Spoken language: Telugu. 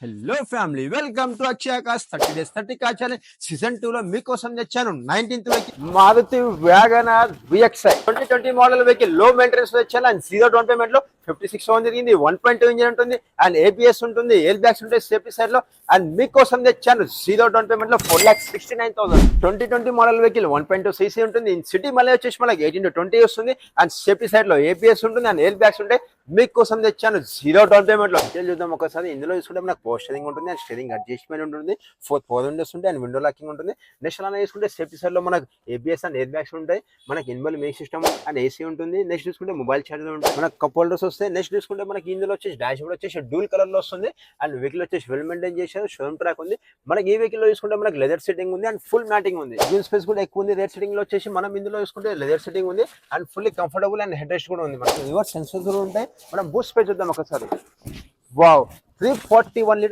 Hello family, welcome to Akshayakash 30 days 30 కా ఛానల్. సీజన్ 2 లో మీకోసం తెచ్చాను 19th vehicle Maruti WagonR VXi 2020 model vehicle. లో మెయింటెనెన్స్ తెచ్చాను అండ్ జీరో డౌన్ పేమెంట్ లో 56,000 తిరిగింది. 1.2 ఇంజిన్ ఉంటుంది అండ్ ABS ఉంటుంది, ఎయిర్ బ్యాగ్స్ ఉంటాయి సేఫ్టీ సైడ్ లో. అండ్ మీకోసం తెచ్చాను జీరో డౌన్ పేమెంట్ లో 4,69,000. 2020 మోడల్ వెహికల్ 1.2 cc ఉంటుంది. సిటీ మళ్ళీ వచ్చేసి మనకి 18 to 20 వస్తుంది అండ్ సేఫ్టీ సైడ్ లో ABS ఉంటుంది అండ్ ఎయిర్ బ్యాగ్స్ ఉంటాయి. మీకోసం తెచ్చాను జీరో డౌన్ పేమెంట్ లో. చూద్దాం ఒకసారి. ఇందులో చూసుకుంటే మనకు పోస్టరింగ్ ఉంటుంది అండ్ స్టీరింగ్ అడ్జస్ట్మెంట్ ఉంటుంది, 4 విండోస్ ఉంటాయి అండ్ విండో లాకింగ్ ఉంటుంది. నెక్స్ట్ అలా చూసుకుంటే సేఫ్టీ సైడ్ లో మనకు ABS అండ్ ఎయిర్ బ్యాగ్స్ ఉంటాయి. మనకి ఇన్బుల్ మ్యూజిక్ సిస్టమ్ అండ్ AC ఉంటుంది. నెక్స్ట్ చూసుకుంటే మొబైల్ చార్జర్ ఉంటుంది, మనకు కప్ హోల్డర్స్ వస్తాయి. నెక్స్ట్ చూసుకుంటే మనకి ఇందులో వచ్చేసి డాష్ బోర్డ్ వచ్చేసి డూల్ కలర్ లో వస్తుంది అండ్ వెహికల్ వచ్చేసి వెల్ మెయింటైన్ చేశారు. షోరూమ్ ట్రాక్ ఉంది. మనకి ఈ వెహికల్ లో చూసుకుంటే మనకి లెదర్ సెట్టింగ్ ఉంది అండ్ ఫుల్ మ్యాటింగ్ ఉంది. గ్రీన్ స్పేస్ కూడా ఎక్కువ ఉంది. రేర్ సెట్టింగ్ లో వచ్చేసి మనం ఇందులో చూసుకుంటే లెదర్ సెట్టింగ్ ఉంది and fully comfortable and head rest కూడా ఉంది. మనకి రివర్స్ సెన్సర్స్ కూడా ఉంటాయి. మనం బూస్ట్ స్పేస్ చూద్దాం ఒకసారి. Wow, 341 litre